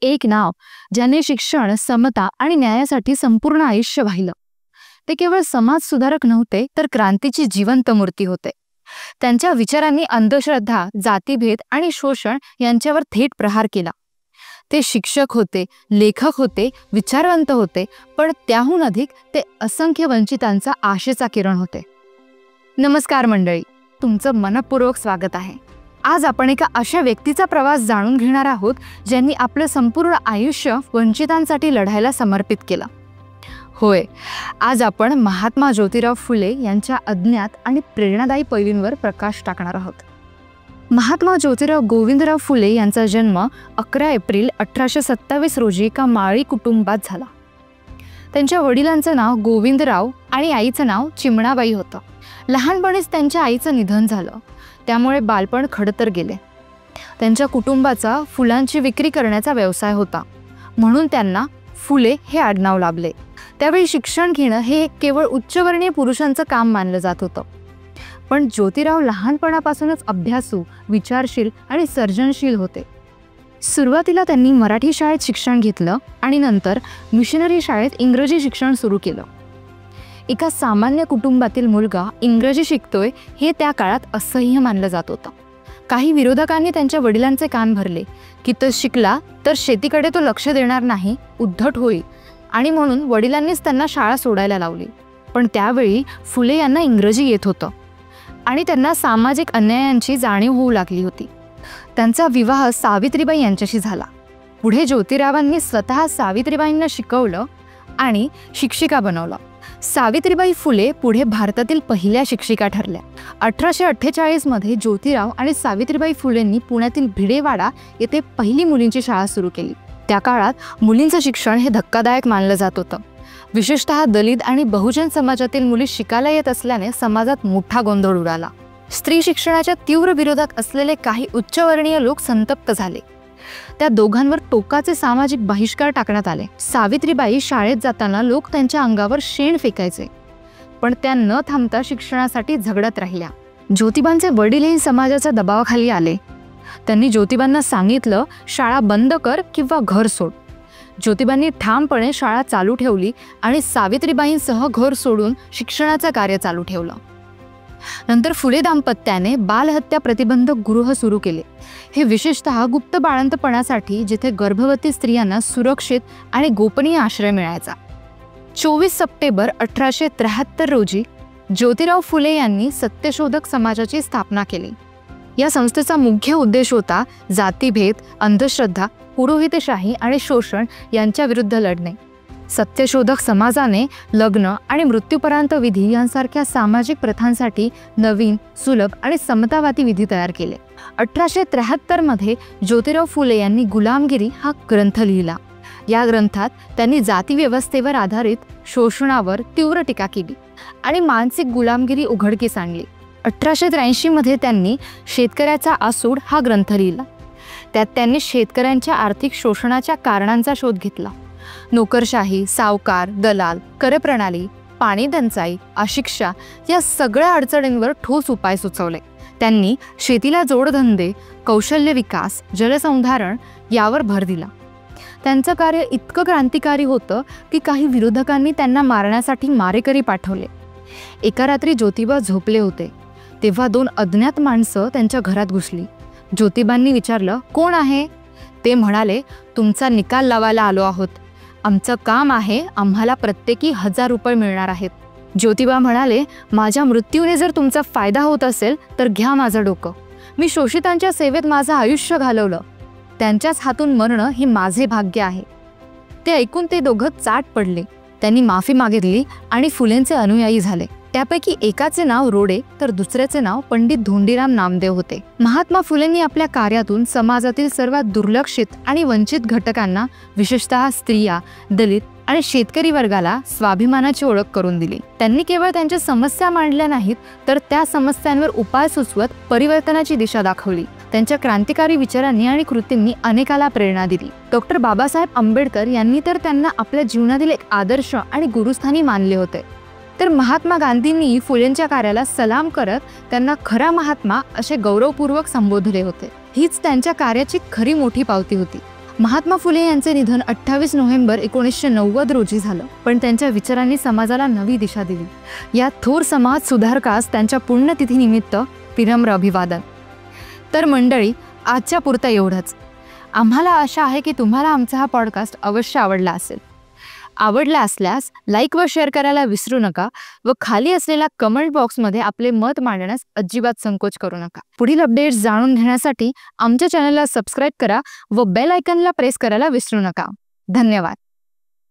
एक नाव ज्याने शिक्षण, समता आणि न्यायासाठी संपूर्ण आयुष्य वाहिलं. ते केवळ समाज सुधारक नव्हते, तर क्रांतीची जिवंत मूर्ती होते. त्यांच्या विचारांनी अंधश्रद्धा, जातीभेद आणि शोषण यांच्यावर थेट प्रहार केला. ते शिक्षक होते, लेखक होते, विचारवंत होते, पण त्याहून अधिक ते असंख्य वंचितांचा आशेचा किरण होते. नमस्कार मंडळी, तुमचं मनपूर्वक स्वागत आहे. आज आपण एका अशा व्यक्तीचा प्रवास जाणून घेणार आहोत ज्यांनी आपलं संपूर्ण आयुष्य वंचितांसाठी लढायला समर्पित केलं. होय, आज आपण महात्मा ज्योतिराव फुले यांच्या अज्ञात आणि प्रेरणादायी पैलूंवर प्रकाश टाकणार आहोत. महात्मा ज्योतिराव गोविंदराव फुले यांचा जन्म 11 एप्रिल 1827 रोजी एका माळी कुटुंबात झाला. त्यांच्या वडिलांचं नाव गोविंदराव आणि आईचं नाव चिमणाबाई होतं. लहानपणीच त्यांच्या आईचं निधन झालं, त्यामुळे बालपण खडतर गेले. त्यांच्या कुटुंबाचा फुलांची विक्री करण्याचा व्यवसाय होता, म्हणून त्यांना फुले हे आडनाव लाभले. त्यावेळी शिक्षण घेणं हे केवळ उच्चवर्णीय पुरुषांचं काम मानलं जात होतं. पण ज्योतिराव लहानपणापासूनच अभ्यासू, विचारशील आणि सर्जनशील होते. सुरुवातीला त्यांनी मराठी शाळेत शिक्षण घेतलं आणि नंतर मिशनरी शाळेत इंग्रजी शिक्षण सुरू केलं. एका सामान्य कुटुंबातील मुलगा इंग्रजी शिकतोय हे त्या काळात असह्य मानलं जात होतं. काही विरोधकांनी त्यांच्या वडिलांचे कान भरले की तो शिकला तर शेतीकडे तो लक्ष देणार नाही, उद्धट होईल, आणि म्हणून वडिलांनीच त्यांना शाळा सोडायला लावली. पण त्यावेळी फुले यांना इंग्रजी येत होतं आणि त्यांना सामाजिक अन्यायांची जाणीव होऊ लागली होती. त्यांचा विवाह सावित्रीबाई यांच्याशी झाला. पुढे ज्योतिरावांनी स्वतः सावित्रीबाईंना शिकवलं आणि शिक्षिका बनवलं. सावित्रीबाई फुले पुढे भारतातील पहिल्या शिक्षिका ठरल्या. 1848 मध्ये ज्योतिराव आणि सावित्रीबाई फुलेंनी पुण्यातील भिडेवाडा येथे पहिली मुलींची शाळा सुरू केली. त्या काळात मुलींचं शिक्षण हे धक्कादायक मानलं जात होतं. विशेषतः दलित आणि बहुजन समाजातील मुली शिकायला येत असल्याने समाजात मोठा गोंधळ उडाला. स्त्री शिक्षणाच्या तीव्र विरोधात असलेले काही उच्चवर्णीय लोक संतप्त झाले. त्या दोघांवर टोकाचे सामाजिक बहिष्कार टाकण्यात आले. सावित्रीबाई शाळेत जाताना लोक त्यांच्या अंगावर शेण फेकायचे, पण त्या न थांबता शिक्षणासाठी झगडत राहिल्या. ज्योतिबांचे वडीलही समाजाच्या दबावाखाली आले. त्यांनी ज्योतिबांना सांगितलं, शाळा बंद कर किंवा घर सोड. ज्योतिबांनी ठामपणे शाळा चालू ठेवली आणि सावित्रीबाईंसह घर सोडून शिक्षणाचं कार्य चालू ठेवलं. नंतर फुले दाम्पत्याने बालहत्या प्रतिबंधक गृह सुरू केले. हे विशेषतः गुप्त बाळंतपणासाठी, जिथे गर्भवती स्त्रियांना सुरक्षित आणि गोपनीय आश्रय मिळायचा. 24 सप्टेंबर 1873 रोजी ज्योतिराव फुले यांनी सत्यशोधक समाजाची स्थापना केली. या संस्थेचा मुख्य उद्देश होता जातीभेद, अंधश्रद्धा, पुरोहितशाही आणि शोषण यांच्या विरुद्ध लढणे. सत्यशोधक समाजाने लग्न आणि मृत्यूपर्यंत विधी यांसारख्या सामाजिक प्रथांसाठी नवीन, सुलभ आणि समतावादी विधी तयार केले. 1873 मध्ये ज्योतिराव फुले यांनी गुलामगिरी हा ग्रंथ लिहिला. या ग्रंथात त्यांनी जातीव्यवस्थेवर आधारित शोषणावर तीव्र टीका केली आणि मानसिक गुलामगिरी उघडकीस आणली. 1883 मध्ये त्यांनी शेतकऱ्याचा आसूड हा ग्रंथ लिहिला. त्यात त्यांनी शेतकऱ्यांच्या आर्थिक शोषणाच्या कारणांचा शोध घेतला. नोकरशाही, सावकार, दलाल, करप्रणाली, पाणी टंचाई, अशिक्षा या सगळ्या अडचणींवर ठोस उपाय सुचवले. त्यांनी शेतीला जोडधंदे, कौशल्य विकास, जलसंधारण यावर भर दिला. त्यांचं कार्य इतकं क्रांतिकारी होतं की काही विरोधकांनी त्यांना मारण्यासाठी मारेकरी पाठवले. एका रात्री ज्योतिबा झोपले होते, तेव्हा 2 अज्ञात माणसं त्यांच्या घरात घुसली. ज्योतिबांनी विचारलं, कोण आहे? ते म्हणाले, तुमचा निकाल लावायला आलो आहोत. आमचं काम आहे, आम्हाला प्रत्येकी 1000 रुपये मिळणार आहेत. ज्योतिबा म्हणाले, माझ्या मृत्यूने जर तुमचा फायदा होत असेल तर घ्या माझं डोकं. मी शोषितांच्या सेवेत माझं आयुष्य घालवलं, त्यांच्याच हातून मरणं हे माझे भाग्य आहे. ते ऐकून ते दोघं चाट पडले. त्यांनी माफी मागितली आणि फुलेंचे अनुयायी झाले. त्यापैकी एकाचे नाव रोडे तर दुसऱ्याचे नाव पंडित धोंडीराम नामदेव होते. महात्मा फुलेंनी आपल्या कार्यातून समाजातील सर्वात दुर्लक्षित आणि वंचित घटकांना, विशेषतः स्त्रिया, दलित आणि शेतकरी वर्गाला स्वाभिमानाची ओळख करून दिली. त्यांनी केवळ त्यांच्या समस्या मांडल्या नाहीत, तर त्या समस्यांवर उपाय सुचवत परिवर्तनाची दिशा दाखवली. त्यांच्या क्रांतिकारी विचारांनी आणि कृतींनी अनेकाला प्रेरणा दिली. डॉक्टर बाबासाहेब आंबेडकर यांनी तर त्यांना आपल्या जीवनातील एक आदर्श आणि गुरुस्थानी मानले होते. तर महात्मा गांधींनी फुलेंच्या कार्याला सलाम करत त्यांना खरा महात्मा असे गौरवपूर्वक संबोधले होते. हीच त्यांच्या कार्याची खरी मोठी पावती होती. महात्मा फुले यांचे निधन 28 नोव्हेंबर 1990 रोजी झालं, पण त्यांच्या विचारांनी समाजाला नवी दिशा दिली. या थोर समाज सुधारकास त्यांच्या पुण्यतिथीनिमित्त विनम्र अभिवादन. तर मंडळी, आजच्या पुरतं एवढंच. आम्हाला आशा आहे की तुम्हाला आमचा हा पॉडकास्ट अवश्य आवडला असेल. आवडला असल्यास लाईक व शेअर करायला विसरू नका व खाली असलेल्या कमेंट बॉक्समध्ये आपले मत मांडण्यास अजिबात संकोच करू नका. पुढील अपडेट्स जाणून घेण्यासाठी आमच्या चॅनलला सबस्क्राईब करा व बेल आयकॉनला प्रेस करायला विसरू नका. धन्यवाद.